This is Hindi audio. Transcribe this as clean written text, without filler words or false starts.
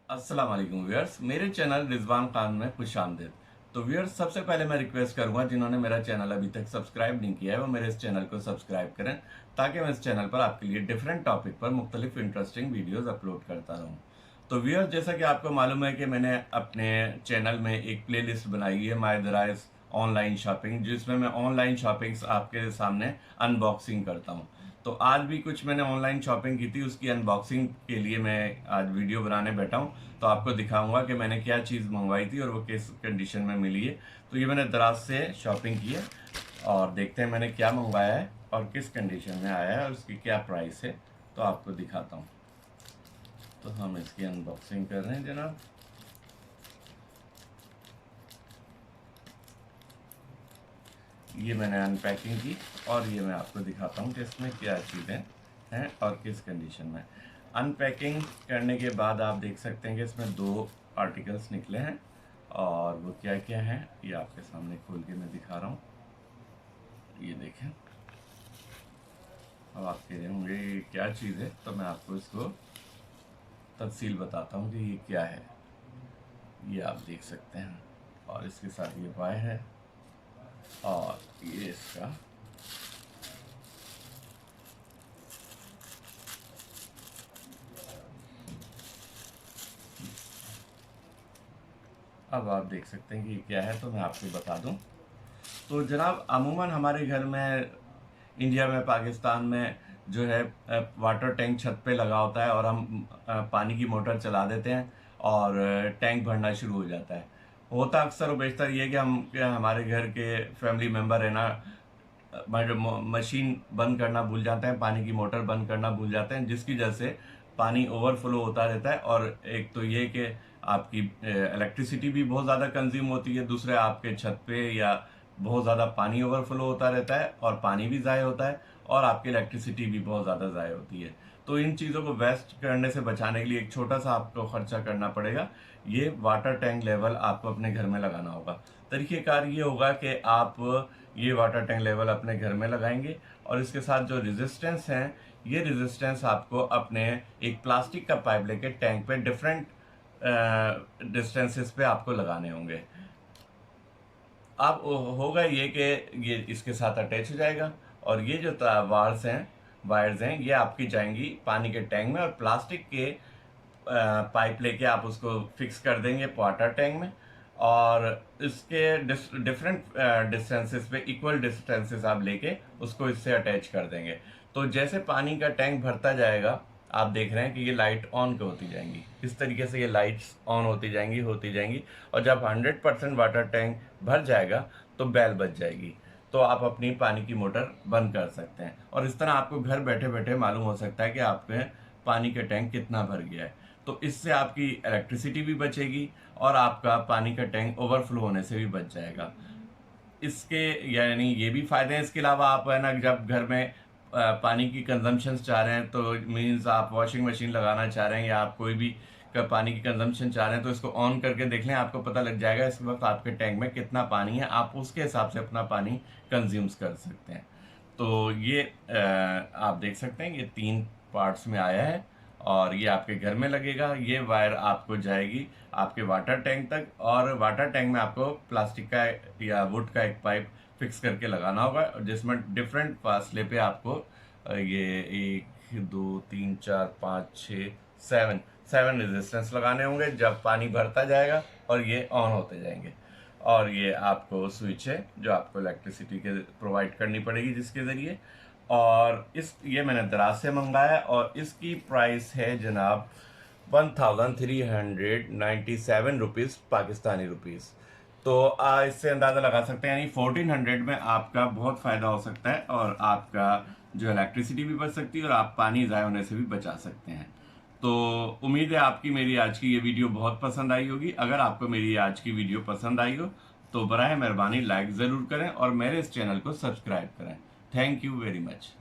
अस्सलाम वालेकुम व्यूअर्स, मेरे चैनल रिजवान खान में खुश आमदीद। तो व्यूअर्स, सबसे पहले मैं रिक्वेस्ट करूंगा जिन्होंने मेरा चैनल अभी तक सब्सक्राइब नहीं किया है वो मेरे इस चैनल को सब्सक्राइब करें, ताकि मैं इस चैनल पर आपके लिए डिफरेंट टॉपिक पर मुख्तलिफ इंटरेस्टिंग वीडियोस अपलोड करता रहूं। तो व्यूअर्स, जैसा कि आपको मालूम है कि मैंने अपने चैनल में एक प्ले लिस्ट बनाई है माय दराइज ऑनलाइन शॉपिंग, जिसमें मैं ऑनलाइन शॉपिंग्स आपके सामने अनबॉक्सिंग करता हूँ। तो आज भी कुछ मैंने ऑनलाइन शॉपिंग की थी, उसकी अनबॉक्सिंग के लिए मैं आज वीडियो बनाने बैठा हूँ। तो आपको दिखाऊंगा कि मैंने क्या चीज़ मंगवाई थी और वो किस कंडीशन में मिली है। तो ये मैंने दराज से शॉपिंग की है और देखते हैं मैंने क्या मंगवाया है और किस कंडीशन में आया है और उसकी क्या प्राइस है। तो आपको दिखाता हूँ। तो हम इसकी अनबॉक्सिंग कर रहे हैं जनाब। ये मैंने अनपैकिंग की और ये मैं आपको दिखाता हूँ कि इसमें क्या चीज़ें हैं और किस कंडीशन में। अनपैकिंग करने के बाद आप देख सकते हैं कि इसमें दो आर्टिकल्स निकले हैं और वो क्या क्या हैं ये आपके सामने खोल के मैं दिखा रहा हूँ। ये देखें। अब आप कह रहे होंगे ये क्या चीज़ है, तो मैं आपको इसको तफसील बताता हूँ कि ये क्या है। ये आप देख सकते हैं और इसके साथ ये वायर है और ये इसका अब आप देख सकते हैं कि ये क्या है, तो मैं आपको बता दूं। तो जनाब, अमूमन हमारे घर में, इंडिया में, पाकिस्तान में जो है वाटर टैंक छत पे लगा होता है और हम पानी की मोटर चला देते हैं और टैंक भरना शुरू हो जाता है। होता अक्सर और बेशतर ये कि हमारे घर के फैमिली मेम्बर है ना, मशीन बंद करना भूल जाते हैं, पानी की मोटर बंद करना भूल जाते हैं, जिसकी वजह से पानी ओवरफ्लो होता रहता है। और एक तो ये कि आपकी इलेक्ट्रिसिटी भी बहुत ज़्यादा कंज्यूम होती है, दूसरे आपके छत पे या बहुत ज़्यादा पानी ओवरफ्लो होता रहता है और पानी भी ज़ाय होता है और आपकी इलेक्ट्रिसिटी भी बहुत ज़्यादा ज़ाय होती है। तो इन चीज़ों को वेस्ट करने से बचाने के लिए एक छोटा सा आपको खर्चा करना पड़ेगा। ये वाटर टैंक लेवल आपको अपने घर में लगाना होगा। तरीक़ेकार ये होगा कि आप ये वाटर टैंक लेवल अपने घर में लगाएंगे और इसके साथ जो रेजिस्टेंस हैं, ये रेजिस्टेंस आपको अपने एक प्लास्टिक का पाइप लेके टैंक पे डिफरेंट डिस्टेंसेस पे आपको लगाने होंगे। अब होगा ये कि ये इसके साथ अटैच हो जाएगा और ये जो वायर्स हैं ये आपकी जाएंगी पानी के टैंक में और प्लास्टिक के पाइप लेके आप उसको फिक्स कर देंगे वाटर टैंक में और इसके डिफरेंट डिस्टेंसेस पे इक्वल डिस्टेंसेस आप लेके उसको इससे अटैच कर देंगे। तो जैसे पानी का टैंक भरता जाएगा, आप देख रहे हैं कि ये लाइट ऑन होती जाएंगी। इस तरीके से ये लाइट्स ऑन होती जाएंगी और जब 100% वाटर टैंक भर जाएगा तो बेल बज जाएगी। तो आप अपनी पानी की मोटर बंद कर सकते हैं और इस तरह आपको घर बैठे बैठे मालूम हो सकता है कि आपके पानी का टैंक कितना भर गया है। तो इससे आपकी इलेक्ट्रिसिटी भी बचेगी और आपका पानी का टैंक ओवरफ्लो होने से भी बच जाएगा। इसके यानी ये भी फायदे हैं। इसके अलावा आप है ना, जब घर में पानी की कंजम्पशन चाह रहे हैं, तो मीन्स आप वॉशिंग मशीन लगाना चाह रहे हैं या आप कोई भी का पानी की कंजम्पशन चाह रहे हैं, तो इसको ऑन करके देख लें, आपको पता लग जाएगा इस वक्त आपके टैंक में कितना पानी है। आप उसके हिसाब से अपना पानी कंज्यूम्स कर सकते हैं। तो ये आप देख सकते हैं ये 3 पार्ट्स में आया है और ये आपके घर में लगेगा। ये वायर आपको जाएगी आपके वाटर टैंक तक और वाटर टैंक में आपको प्लास्टिक का या वुड का एक पाइप फिक्स करके लगाना होगा, जिसमें डिफरेंट फासले पे आपको ये 1 2 3 4 5 6 7 रेजिस्टेंस लगाने होंगे जब पानी भरता जाएगा और ये ऑन होते जाएंगे। और ये आपको स्विच है जो आपको इलेक्ट्रिसिटी के प्रोवाइड करनी पड़ेगी, जिसके ज़रिए। और ये मैंने दराज से मंगाया और इसकी प्राइस है जनाब 1397 रुपीज़ पाकिस्तानी रुपीज़। तो इससे अंदाज़ा लगा सकते हैं यानी 1400 में आपका बहुत फ़ायदा हो सकता है और आपका जो इलेक्ट्रिसिटी भी बच सकती है और आप पानी ज़ाय होने से भी बचा सकते हैं। तो उम्मीद है आपकी मेरी आज की ये वीडियो बहुत पसंद आई होगी। अगर आपको मेरी आज की वीडियो पसंद आई हो तो बराए मेहरबानी लाइक ज़रूर करें और मेरे इस चैनल को सब्सक्राइब करें। Thank you very much.